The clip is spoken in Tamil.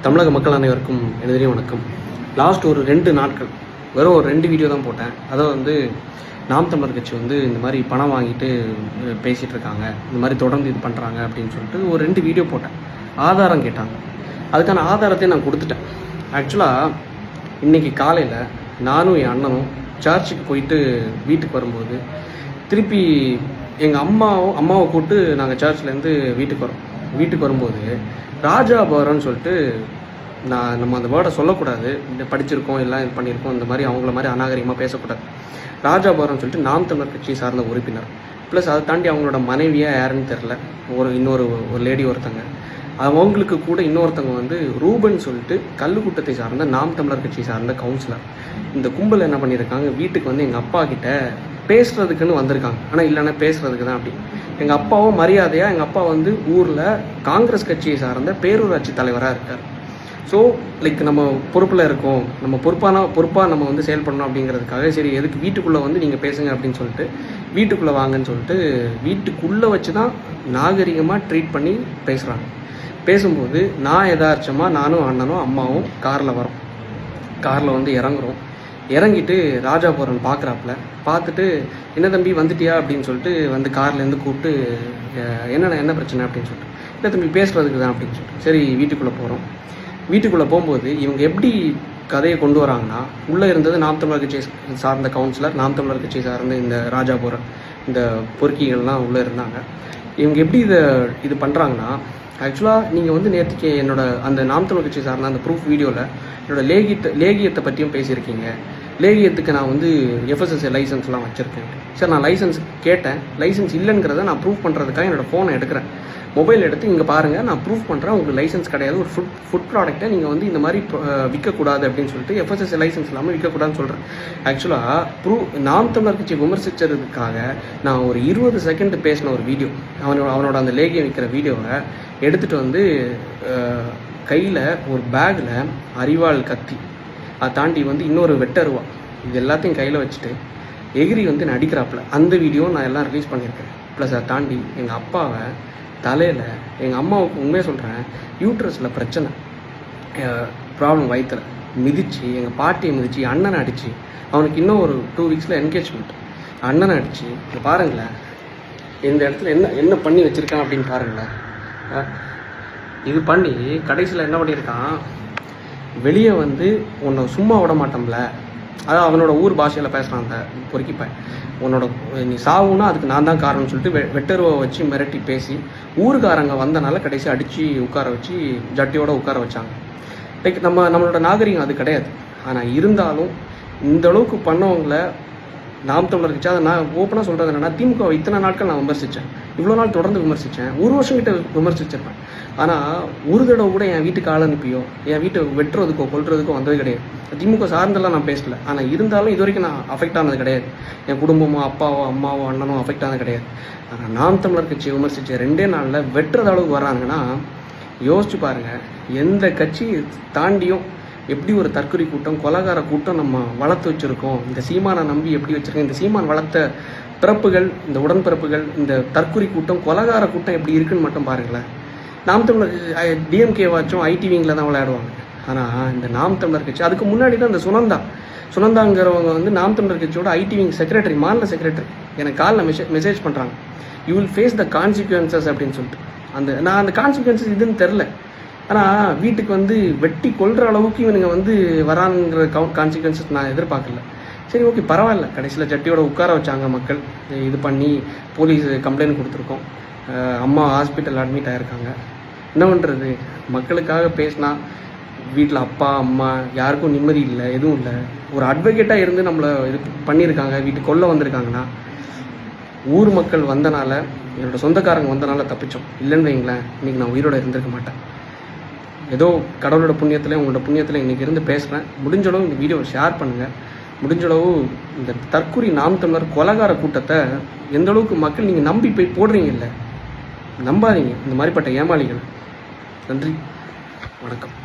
தமிழக மக்கள் அனைவருக்கும் எனதே வணக்கம். லாஸ்ட் ஒரு 2 நாட்கள் வெறும் ஒரு 2 வீடியோ தான் போட்டேன். அதை நாம் தமிழர் கட்சி இந்த மாதிரி பணம் வாங்கிட்டு பேசிகிட்டு இருக்காங்க, இந்த மாதிரி தொடர்ந்து இது பண்ணுறாங்க அப்படின்னு சொல்லிட்டு ஒரு 2 வீடியோ போட்டேன். ஆதாரம் கேட்டாங்க, அதுக்கான ஆதாரத்தை நான் கொடுத்துட்டேன். ஆக்சுவலாக இன்றைக்கி காலையில் நானும் என் அண்ணனும் சர்ச்சுக்கு போயிட்டு வீட்டுக்கு வரும்போது திருப்பி எங்கள் அம்மாவை கூப்பிட்டு நாங்கள் சர்ச்லேருந்து வீட்டுக்கு வரும்போது ராஜா பவரன்னு சொல்லிட்டு நம்ம அந்த வேர்டை சொல்லக்கூடாது, இந்த படிச்சிருக்கோம் எல்லாம் இது பண்ணியிருக்கோம், இந்த மாதிரி அவங்கள மாதிரி அநாகரிகமாக பேசக்கூடாது. ராஜா பவரன்னு சொல்லிட்டு நாம் தமிழர் கட்சியை சார்ந்த உறுப்பினர், ப்ளஸ் அதை தாண்டி அவங்களோட மனைவியாக யாருன்னு தெரில, இன்னொரு லேடி ஒருத்தங்க, அவங்களுக்கு கூட இன்னொருத்தவங்க ரூபன் சொல்லிட்டு கல்லுக்கூட்டத்தை சார்ந்த நாம் தமிழர் கட்சியை சார்ந்த கவுன்சிலர். இந்த கும்பல் என்ன பண்ணியிருக்காங்க, வீட்டுக்கு எங்கள் அப்பா கிட்ட பேசுறதுக்குன்னு வந்திருக்காங்க. ஆனால் இல்லைன்னா பேசுறதுக்கு தான் அப்படி. எங்கள் அப்பாவும் மரியாதையாக எங்கள் அப்பா ஊரில் காங்கிரஸ் கட்சியை சார்ந்த பேரூராட்சி தலைவராக இருக்கார். ஸோ நம்ம பொறுப்பில் இருக்கோம், நம்ம பொறுப்பாக நம்ம செயல்படணும் அப்படிங்கிறதுக்காக சரி எதுக்கு வீட்டுக்குள்ளே நீங்கள் பேசுங்க அப்படின்னு சொல்லிட்டு வீட்டுக்குள்ளே வாங்கன்னு சொல்லிட்டு வீட்டுக்குள்ளே வச்சு தான் நாகரிகமாக ட்ரீட் பண்ணி பேசுகிறாங்க. பேசும்போது நான் யதார்த்தமாக நானும் அண்ணனும் அம்மாவும் காரில் இறங்குறோம். இறங்கிட்டு ராஜாபுரம் பார்த்துட்டு என்ன தம்பி வந்துட்டியா அப்படின்னு சொல்லிட்டு கார்லேருந்து கூப்பிட்டு என்ன பிரச்சனை அப்படின்னு சொல்லிட்டு, இல்லை தம்பி பேசுகிறதுக்கு தான் அப்படின்னு சொல்லிட்டு சரி வீட்டுக்குள்ளே போகிறோம். வீட்டுக்குள்ளே போகும்போது இவங்க எப்படி கதையை கொண்டு வராங்கன்னா, உள்ளே இருந்தது நாம் தமிழர் கட்சியை சார்ந்த கவுன்சிலர், நாம் தமிழர் கட்சியை சார்ந்த இந்த ராஜாபுரம் இந்த பொறுக்கிகள்லாம் உள்ளே இருந்தாங்க. இவங்க எப்படி இது பண்ணுறாங்கன்னா, ஆக்சுவலாக நீங்கள் நேற்றுக்கு அந்த நாம் தமிழர் கட்சி சார்ந்த அந்த ப்ரூஃப் வீடியோவில் என்னோடய லேகியத்தை பற்றியும் பேசியிருக்கீங்க. லேகியத்துக்கு நான் எஃப்எஸ்எஸ்ஏ லைசன்ஸ்லாம் வச்சுருக்கேன். சார் நான் லைசன்ஸ் கேட்டேன், லைசன்ஸ் இல்லைங்கிறத நான் ப்ரூஃப் பண்ணுறதுக்காக என்னோடய ஃபோனை எடுக்கிறேன், மொபைல் எடுத்து இங்கே பாருங்கள் நான் ப்ரூஃப் பண்ணுறேன், உங்களுக்கு லைசன்ஸ் கிடையாது, ஒரு ஃபுட் ப்ராடக்ட்டை நீங்கள் இந்த மாதிரி விற்கக்கூடாது அப்படின்னு சொல்லிட்டு எஃப்எஸ்எஸ்ஏ லைசன்ஸ் இல்லாமல் விற்கக்கூடாதுன்னு சொல்கிறேன். ஆக்சுவலாக நாம் தமிழர் கட்சி விமர்சித்ததுக்காக நான் ஒரு 20 செகண்ட் பேசின ஒரு வீடியோ, அவனோட அந்த லேகியம் விற்கிற வீடியோவை எடுத்துகிட்டு கையில் ஒரு பேக்கில் அரிவாள் கத்தி, அதை தாண்டி இன்னொரு வெட்டருவா, இது எல்லாத்தையும் கையில் வச்சுட்டு எகிரி நடிக்கிறாப்புல அந்த வீடியோ நான் எல்லாம் ரிலீஸ் பண்ணியிருக்கேன். ப்ளஸ் அதை தாண்டி எங்கள் அப்பாவை தலையில், எங்கள் அம்மாவுக்கு உண்மையாக சொல்கிறேன், யூட்ரஸில் பிரச்சனை ப்ராப்ளம் வயிற்றுல மிதித்து, எங்கள் பாட்டியை மிதித்து, அண்ணனை அடித்து, அவனுக்கு இன்னும் ஒரு 2 வீக்ஸில் என்கேஜ்மெண்ட், அண்ணனை அடித்து, இங்கே பாருங்களேன் இந்த இடத்துல என்ன பண்ணி வச்சுருக்கான் அப்படின்னு பாருங்களேன். இது பண்ணி கடைசியில் என்ன பண்ணியிருக்கான், வெளியே உன்னை சும்மா விட மாட்டோம்ல, அதான் அவனோட ஊர் பாஷையில் பேசுகிறான் அந்த பொறுக்கிப்பேன், நீ சாவுன்னா அதுக்கு நான் தான் காரணம்னு சொல்லிட்டு வெட்டருவை வச்சு மிரட்டி பேசி ஊருக்காரங்க வந்தனால கடைசி அடித்து உட்கார வச்சு ஜட்டியோட உட்கார வச்சாங்க. நம்மளோட நாகரிகம் அது கிடையாது. ஆனால் இருந்தாலும் இந்த அளவுக்கு பண்ணவங்கள நாம் தமிழர் கட்சி, அதை நான் ஓப்பனாக சொல்கிறது என்னென்னா, திமுக இத்தனை நாட்கள் நான் விமர்சித்தேன், இவ்வளோ நாள் தொடர்ந்து விமர்சித்தேன், 1 வருஷம் கிட்ட விமர்சிச்சிருப்பேன். ஆனால் ஒரு தடவை கூட என் வீட்டுக்கு ஆள் அனுப்பியோ என் வீட்டை வெட்டுறதுக்கோ கொல்றதுக்கோ வந்தது கிடையாது. திமுக சார்ந்தெல்லாம் நான் பேசலை, ஆனால் இருந்தாலும் இது வரைக்கும் நான் அஃபெக்ட் ஆனது கிடையாது. என் குடும்பமோ அப்பாவோ அம்மாவோ அண்ணனோ அஃபெக்ட் ஆனது கிடையாது. ஆனால் நாம் தமிழர் கட்சியை விமர்சித்த 2 நாளில் வெட்டுறது அளவுக்கு வராங்கன்னா யோசிச்சு பாருங்கள். எந்த கட்சி தாண்டியும் எப்படி ஒரு தற்கொலை கூட்டம், கொலகார கூட்டம் நம்ம வளர்த்து வச்சுருக்கோம், இந்த சீமானை நம்பி எப்படி வச்சுருக்கோம், இந்த சீமான் வளர்த்த பிறப்புகள், இந்த உடன்பிறப்புகள், இந்த தற்கொலை கூட்டம், கொலகார கூட்டம் எப்படி இருக்குன்னு மட்டும் பாருங்களேன். நாம் தமிழர் டிஎம்கே வாச்சும் ஐடிவிங்கில் தான் விளையாடுவாங்க. ஆனால் இந்த நாம் தமிழர் கட்சி, அதுக்கு முன்னாடி தான் இந்த சுனந்தாங்கிறவங்க நாம் தமிழர் கட்சியோட ஐடிவிங் செக்ரட்டரி, மாநில செக்ரட்டரி, எனக்கு காலில் மெசேஜ் பண்ணுறாங்க, you will face the consequences அப்படின்னு சொல்லிட்டு. நான் அந்த கான்சிக்வன்சஸ் இதுன்னு தெரில, ஆனால் வீட்டுக்கு வெட்டி கொள்கிற அளவுக்கு இவனுங்க வராங்கிற கான்சிக்வன்சஸ் நான் எதிர்பார்க்கல. சரி ஓகே பரவாயில்ல, கடைசியில் ஜட்டியோட உட்கார வச்சாங்க மக்கள், இது பண்ணி போலீஸ் கம்ப்ளைண்ட் கொடுத்துருக்கோம், அம்மா ஹாஸ்பிட்டல் அட்மிட் ஆகிருக்காங்க. என்ன பண்ணுறது, மக்களுக்காக பேசினா வீட்டில் அப்பா அம்மா யாருக்கும் நிம்மதி இல்லை, எதுவும் இல்லை. ஒரு அட்வொகேட்டாக இருந்து நம்மளை இது பண்ணியிருக்காங்க, வீட்டுக்கு கொல்ல வந்திருக்காங்கன்னா, ஊர் மக்கள் வந்தனால, என்னோடய சொந்தக்காரங்க வந்தனால தப்பிச்சோம். இல்லைன்னு வைங்களேன், இன்றைக்கி நான் உயிரோடு இருந்திருக்க மாட்டேன். ஏதோ கடவுளோட புண்ணியத்தில், உங்களோட புண்ணியத்தில் இன்றைக்கி இருந்து பேசுகிறேன். முடிஞ்சளவு இந்த வீடியோவை ஷேர் பண்ணுங்கள். முடிஞ்சளவு இந்த தற்கொலை நாம் தமிழர் கொலகார கூட்டத்தை எந்த அளவுக்கு மக்கள் நீங்கள் நம்பி போய் போடுறீங்கல்ல, நம்பாதீங்க இந்த மாதிரிப்பட்ட ஏமாளிகள். நன்றி, வணக்கம்.